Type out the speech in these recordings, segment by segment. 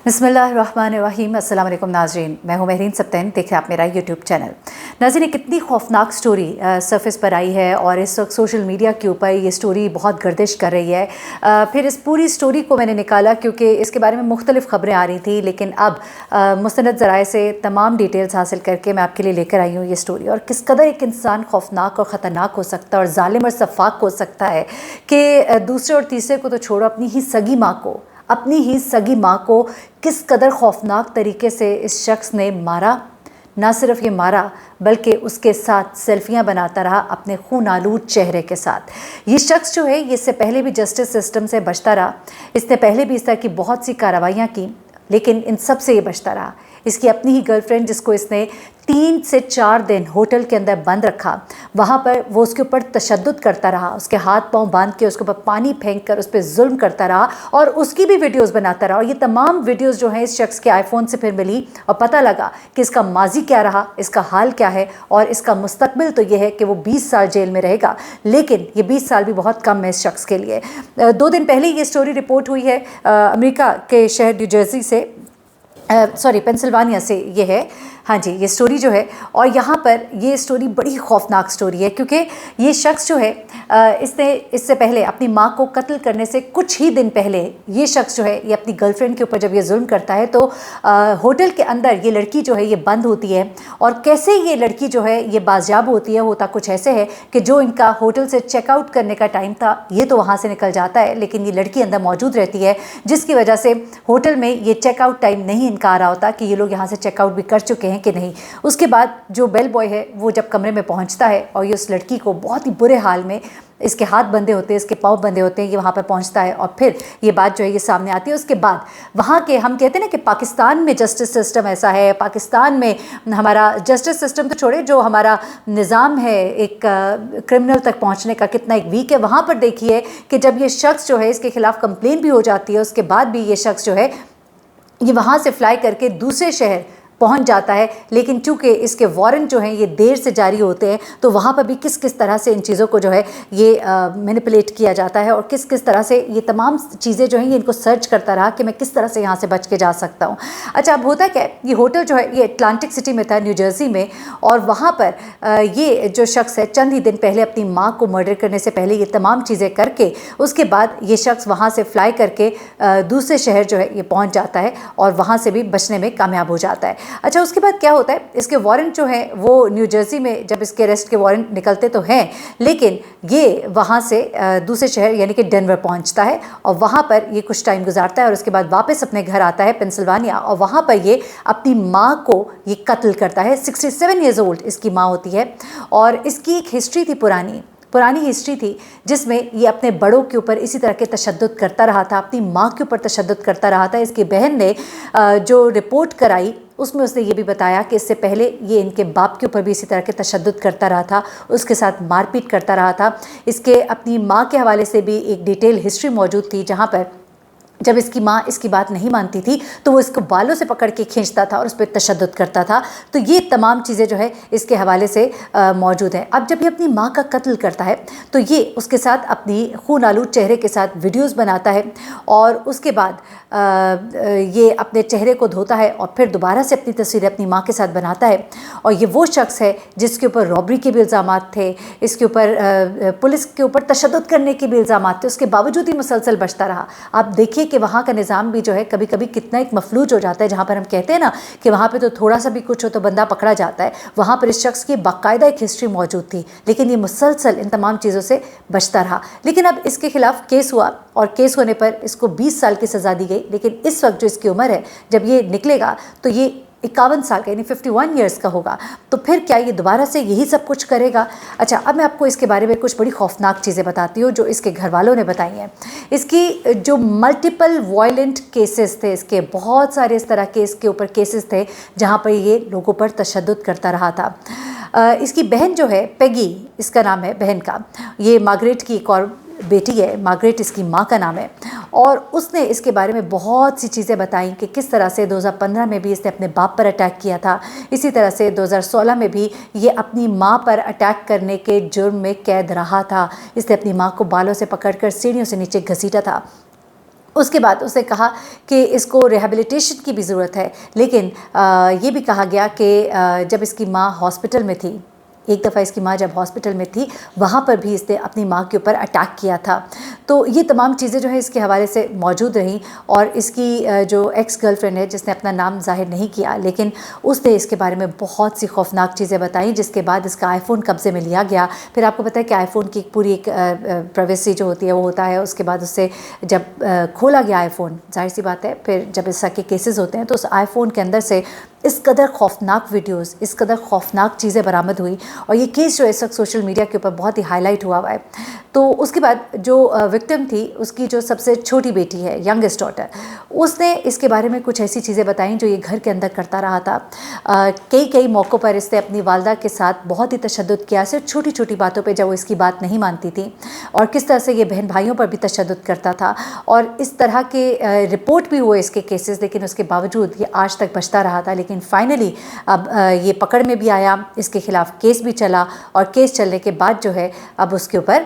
बिस्मिल्लाहिर्रहमानिर्रहीम। अस्सलाम वालेकुम नाज़रीन, मैं हूँ महरीन सब्तैन, देखें आप मेरा यूट्यूब चैनल। नाज़रीन, एक कितनी खौफनाक स्टोरी सरफेस पर आई है और इस वक्त सोशल मीडिया के ऊपर ये स्टोरी बहुत गर्दिश कर रही है। फिर इस पूरी स्टोरी को मैंने निकाला क्योंकि इसके बारे में मुख्तलिफ़ ख़बरें आ रही थी, लेकिन अब मुस्तनद ज़राए से तमाम डिटेल्स हासिल करके मैं आपके लिए लेकर आई हूँ ये स्टोरी। और किस कदर एक इंसान खौफनाक और ख़तरनाक हो सकता है और ज़ालिम और सफ़ाक हो सकता है कि दूसरे और तीसरे को तो छोड़ो, अपनी ही सगी माँ को किस कदर खौफनाक तरीके से इस शख्स ने मारा। ना सिर्फ ये मारा बल्कि उसके साथ सेल्फियाँ बनाता रहा अपने खून आलूद चेहरे के साथ। ये शख्स जो है, ये इससे पहले भी जस्टिस सिस्टम से बचता रहा, इसने पहले भी इस तरह की बहुत सी कार्रवाइयाँ की, लेकिन इन सब से ये बचता रहा। इसकी अपनी ही गर्लफ्रेंड, जिसको इसने 3 से 4 दिन होटल के अंदर बंद रखा, वहाँ पर वो उसके ऊपर तशद्दुद करता रहा, उसके हाथ पांव बांध के उसके ऊपर पानी फेंक कर उस पर जुल्म करता रहा और उसकी भी वीडियोस बनाता रहा। और ये तमाम वीडियोस जो हैं इस शख्स के आईफोन से फिर मिली और पता लगा कि इसका माजी क्या रहा, इसका हाल क्या है और इसका मुस्तकबिल तो ये है कि वो 20 साल जेल में रहेगा। लेकिन ये 20 साल भी बहुत कम है इस शख्स के लिए। 2 दिन पहले ये स्टोरी रिपोर्ट हुई है अमेरिका के शहर न्यू जर्सी से, पेंसिल्वानिया से ये है। हाँ जी, ये स्टोरी जो है, और यहाँ पर ये स्टोरी बड़ी खौफनाक स्टोरी है क्योंकि ये शख्स जो है इसने इससे पहले अपनी माँ को कत्ल करने से कुछ ही दिन पहले ये शख्स जो है ये अपनी गर्लफ्रेंड के ऊपर जब ये जुल्म करता है तो होटल के अंदर ये लड़की जो है ये बंद होती है। और कैसे ये लड़की जो है ये बाजियाब होती है, होता कुछ ऐसे है कि जो इनका होटल से चेकआउट करने का टाइम था ये तो वहाँ से निकल जाता है, लेकिन ये लड़की अंदर मौजूद रहती है, जिसकी वजह से होटल में ये चेकआउट टाइम नहीं इनका आ रहा होता कि ये लोग यहाँ से चेकआउट भी कर चुके हैं कि नहीं। उसके बाद जो बेल बॉय है वो जब कमरे में पहुंचता है और ये उस लड़की को बहुत ही बुरे हाल में, इसके हाथ बंधे होते हैं, इसके पाँव बंधे होते हैं, ये वहाँ पर पहुँचता है और फिर ये बात जो है ये सामने आती है। उसके बाद वहाँ के, हम कहते हैं ना कि पाकिस्तान में जस्टिस सिस्टम ऐसा है, पाकिस्तान में हमारा जस्टिस सिस्टम तो छोड़े, जो हमारा निज़ाम है एक क्रिमिनल तक पहुँचने का कितना एक वीक है। वहाँ पर देखिए कि जब ये शख्स जो है इसके खिलाफ़ कंप्लेन भी हो जाती है, उसके बाद भी ये शख्स जो है ये वहाँ से फ्लाई करके दूसरे शहर पहुंच जाता है, लेकिन चूंकि इसके वारंट जो हैं ये देर से जारी होते हैं तो वहाँ पर भी किस किस तरह से इन चीज़ों को जो है ये मैनिपुलेट किया जाता है और किस किस तरह से ये तमाम चीज़ें जो हैं ये इनको सर्च करता रहा कि मैं किस तरह से यहाँ से बच के जा सकता हूँ। अच्छा, अब होता क्या है, ये होटल जो है ये अटलांटिक सिटी में था, न्यू जर्सी में, और वहाँ पर ये जो शख्स है चंद ही दिन पहले अपनी माँ को मर्डर करने से पहले ये तमाम चीज़ें करके उसके बाद ये शख्स वहाँ से फ्लाई करके दूसरे शहर जो है ये पहुँच जाता है और वहाँ से भी बचने में कामयाब हो जाता है। अच्छा, उसके बाद क्या होता है, इसके वारंट जो हैं वो न्यू जर्सी में जब इसके अरेस्ट के वारंट निकलते तो हैं, लेकिन ये वहाँ से दूसरे शहर यानी कि डेनवर पहुँचता है और वहाँ पर ये कुछ टाइम गुजारता है और उसके बाद वापस अपने घर आता है पेंसिल्वानिया, और वहाँ पर ये अपनी माँ को ये कत्ल करता है। 67 ईयर्स ओल्ड इसकी माँ होती है और इसकी एक हिस्ट्री थी, पुरानी हिस्ट्री थी, जिसमें ये अपने बड़ों के ऊपर इसी तरह के तशद्दुद करता रहा था, अपनी माँ के ऊपर तशद्दुद करता रहा था। इसकी बहन ने जो रिपोर्ट कराई उसमें उसने ये भी बताया कि इससे पहले ये इनके बाप के ऊपर भी इसी तरह के तशद्दुद करता रहा था, उसके साथ मारपीट करता रहा था। इसके अपनी माँ के हवाले से भी एक डिटेल हिस्ट्री मौजूद थी, जहाँ पर जब इसकी माँ इसकी बात नहीं मानती थी तो वो इसको बालों से पकड़ के खींचता था और उस पर तशद्दुद करता था। तो ये तमाम चीज़ें जो है इसके हवाले से मौजूद हैं। अब जब ये अपनी माँ का कत्ल करता है तो ये उसके साथ अपनी खून आलूद चेहरे के साथ वीडियोस बनाता है और उसके बाद ये अपने चेहरे को धोता है और फिर दोबारा से अपनी तस्वीरें अपनी माँ के साथ बनाता है। और ये वो शख्स है जिसके ऊपर रॉबरी के भी इल्ज़ामात थे, इसके ऊपर पुलिस के ऊपर तशद्दुद करने के भी इल्ज़ामात थे, उसके बावजूद ही मुसलसल बचता रहा। आप देखिए कि वहाँ का निज़ाम भी जो है कभी कभी कितना एक मफलूज हो जाता है, जहाँ पर हम कहते हैं ना कि वहाँ पे तो थोड़ा सा भी कुछ हो तो बंदा पकड़ा जाता है। वहाँ पर इस शख्स की बाकायदा एक हिस्ट्री मौजूद थी, लेकिन ये मुसलसल इन तमाम चीज़ों से बचता रहा। लेकिन अब इसके खिलाफ केस हुआ और केस होने पर इसको 20 साल की सज़ा दी गई, लेकिन इस वक्त जो इसकी उम्र है जब ये निकलेगा तो ये 51 साल का यानी 51 ईयर्स का होगा। तो फिर क्या ये दोबारा से यही सब कुछ करेगा? अच्छा, अब मैं आपको इसके बारे में कुछ बड़ी खौफनाक चीज़ें बताती हूँ जो इसके घर वालों ने बताई हैं। इसकी जो मल्टीपल वायलेंट केसेस थे, इसके बहुत सारे इस तरह के इसके ऊपर केसेस थे जहाँ पर ये लोगों पर तशद्दुद करता रहा था। इसकी बहन जो है, पेगी इसका नाम है बहन का, ये मार्गरेट की एक और बेटी है, मार्गरेट इसकी माँ का नाम है, और उसने इसके बारे में बहुत सी चीज़ें बताई कि किस तरह से 2015 में भी इसने अपने बाप पर अटैक किया था, इसी तरह से 2016 में भी ये अपनी माँ पर अटैक करने के जुर्म में कैद रहा था। इसने अपनी माँ को बालों से पकड़कर सीढ़ियों से नीचे घसीटा था। اس کے بعد اسے کہا کہ اس کو ریہیبلیٹیشن کی بھی ضرورت ہے، لیکن یہ بھی کہا گیا کہ جب اس کی ماں ہاسپٹل میں تھی، ایک دفعہ اس کی ماں جب ہاسپٹل میں تھی وہاں پر بھی اس نے اپنی ماں کے اوپر اٹیک کیا تھا۔ تو یہ تمام چیزیں جو ہے اس کے حوالے سے موجود رہیں، اور اس کی جو ایکس گرل فرینڈ ہے جس نے اپنا نام ظاہر نہیں کیا، لیکن اس نے اس کے بارے میں بہت سی خوفناک چیزیں بتائیں، جس کے بعد اس کا آئی فون قبضے میں لیا گیا۔ پھر آپ کو پتہ ہے کہ آئی فون کی پوری ایک پرائیویسی جو ہوتی ہے وہ ہوتا ہے، اس کے بعد اس سے جب کھولا گیا آئی فون، ظاہر سی بات ہے پھر جب اس طرح کے کیسز ہوتے ہیں تو اس آئی فون کے اندر سے اس قدر خوفناک ویڈیوز، اس قدر خوفناک چیزیں برآمد ہوئی، اور یہ کیس جو اس وقت سوشل میڈیا کے اوپر بہت ہی ہائی لائٹ ہوا ہے۔ تو اس کے بعد جو وکٹم تھی، اس کی جو سب سے چھوٹی بیٹی ہے، ینگسٹ ڈاٹر، اس نے اس کے بارے میں کچھ ایسی چیزیں بتائیں جو یہ گھر کے اندر کرتا رہا تھا۔ کئی موقعوں پر اس نے اپنی والدہ کے ساتھ بہت ہی تشدد کیا، صرف چھوٹی چھوٹی باتوں پہ جب وہ اس کی بات نہیں مانتی تھی، اور کس طرح سے یہ بہن بھائیوں پر بھی تشدد کرتا تھا، اور اس طرح کے رپورٹ بھی ہوئے اس کے کیسز، لیکن اس کے باوجود یہ آج تک بچتا رہا تھا۔ لیکن فائنلی اب یہ پکڑ میں بھی آیا، اس کے خلاف کیس بھی چلا، اور کیس چلنے کے بعد جو ہے اب اس کے اوپر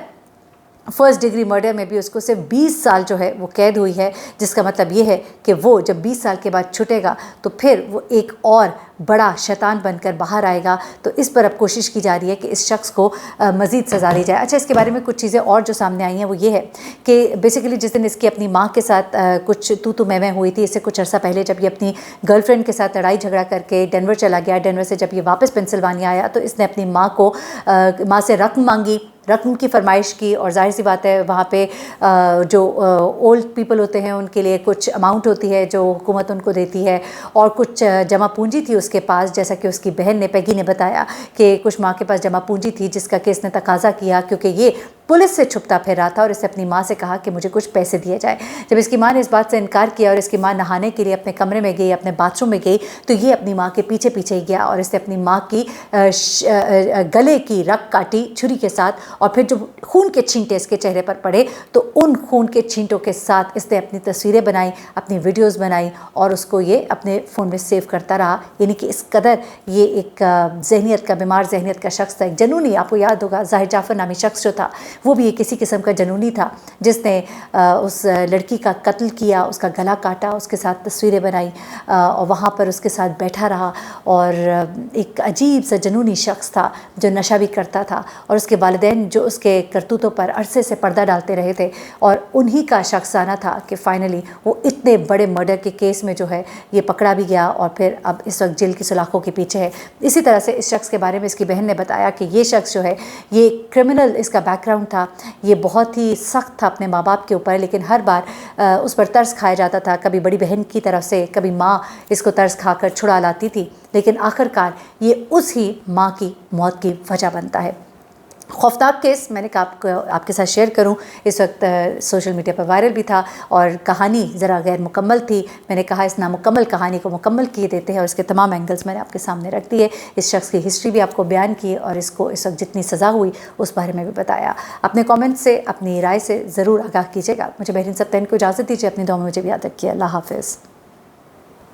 فرسٹ ڈگری مرڈر میں بھی اس کو صرف 20 سال جو ہے وہ قید ہوئی ہے، جس کا مطلب یہ ہے کہ وہ جب 20 سال کے بعد چھٹے گا تو پھر وہ ایک اور بڑا شیطان بن کر باہر آئے گا۔ تو اس پر اب کوشش کی جا رہی ہے کہ اس شخص کو مزید سزا دی جائے۔ اچھا، اس کے بارے میں کچھ چیزیں اور جو سامنے آئی ہیں وہ یہ ہے کہ بیسیکلی جس دن اس کی اپنی ماں کے ساتھ کچھ تو میں ہوئی تھی، اس سے کچھ عرصہ پہلے جب یہ اپنی گرل فرینڈ کے ساتھ لڑائی جھگڑا کر کے ڈینور چلا گیا، ڈینور سے جب یہ واپس پنسلوانیا آیا تو اس نے اپنی ماں سے رقم مانگی، رقم کی فرمائش کی، اور ظاہر سی بات ہے وہاں پہ جو اولڈ پیپل ہوتے ہیں ان کے لیے کچھ اماؤنٹ ہوتی ہے جو حکومت ان کو دیتی ہے، اور کچھ جمع پونجی تھی اس کے پاس، جیسا کہ اس کی بہن نے پیگی نے بتایا کہ کچھ ماں کے پاس جمع پونجی تھی جس کا کہ اس نے تقاضا کیا، کیونکہ یہ پولیس سے چھپتا پھر رہا تھا، اور اس نے اپنی ماں سے کہا کہ مجھے کچھ پیسے دیے جائے۔ جب اس کی ماں نے اس بات سے انکار کیا اور اس کی ماں نہانے کے لیے اپنے کمرے میں گئی، اپنے باتھ روم میں گئی، تو یہ اپنی ماں کے پیچھے ہی گیا، اور اس نے اپنی ماں کی گلے کی رگ کاٹی چھری کے ساتھ، اور پھر جو خون کے چھینٹے اس کے چہرے پر پڑے تو ان خون کے چھینٹوں کے ساتھ اس نے اپنی تصویریں بنائی، اپنی ویڈیوز بنائی، اور اس کو یہ اپنے فون میں سیو کرتا رہا۔ یعنی کہ اس قدر یہ ایک ذہنیت کا بیمار ذہنیت کا شخص تھا، ایک جنونی۔ آپ کو یاد ہوگا ظاہر جعفر نامی شخص جو تھا وہ بھی ایک اسی قسم کا جنونی تھا، جس نے اس لڑکی کا قتل کیا، اس کا گلا کاٹا، اس کے ساتھ تصویریں بنائی، اور وہاں پر اس کے ساتھ بیٹھا رہا، اور ایک عجیب سا جنونی شخص تھا جو نشہ بھی کرتا تھا، اور اس کے والدین جو اس کے کرتوتوں پر عرصے سے پردہ ڈالتے رہے تھے، اور انہی کا شخصانہ تھا کہ فائنلی وہ اتنے بڑے مرڈر کے کیس میں جو ہے یہ پکڑا بھی گیا، اور پھر اب اس وقت جیل کی سلاخوں کے پیچھے ہے۔ اسی طرح سے اس شخص کے بارے میں اس کی بہن نے بتایا کہ یہ شخص جو ہے یہ کرمنل اس کا بیک گراؤنڈ تھا، یہ بہت ہی سخت تھا اپنے ماں باپ کے اوپر، لیکن ہر بار اس پر ترس کھایا جاتا تھا، کبھی بڑی بہن کی طرف سے، کبھی ماں اس کو ترس کھا کر چھڑا لاتی تھی، لیکن آخر کار یہ اس ہی ماں کی موت کی وجہ بنتا ہے۔ خوفناک کیس میں نے کہا آپ کے ساتھ شیئر کروں، اس وقت سوشل میڈیا پر وائرل بھی تھا، اور کہانی ذرا غیر مکمل تھی۔ میں نے کہا اس نامکمل کہانی کو مکمل کیے دیتے ہیں، اور اس کے تمام اینگلز میں نے آپ کے سامنے رکھ دیے، اس شخص کی ہسٹری بھی آپ کو بیان کی، اور اس کو اس وقت جتنی سزا ہوئی اس بارے میں بھی بتایا۔ اپنے کامنٹ سے، اپنی رائے سے ضرور آگاہ کیجیے گا۔ مجھے بحرین سبطین کو اجازت دیجیے، اپنی دعاؤں میں مجھے بھی یاد رکھیے۔ اللہ حافظ۔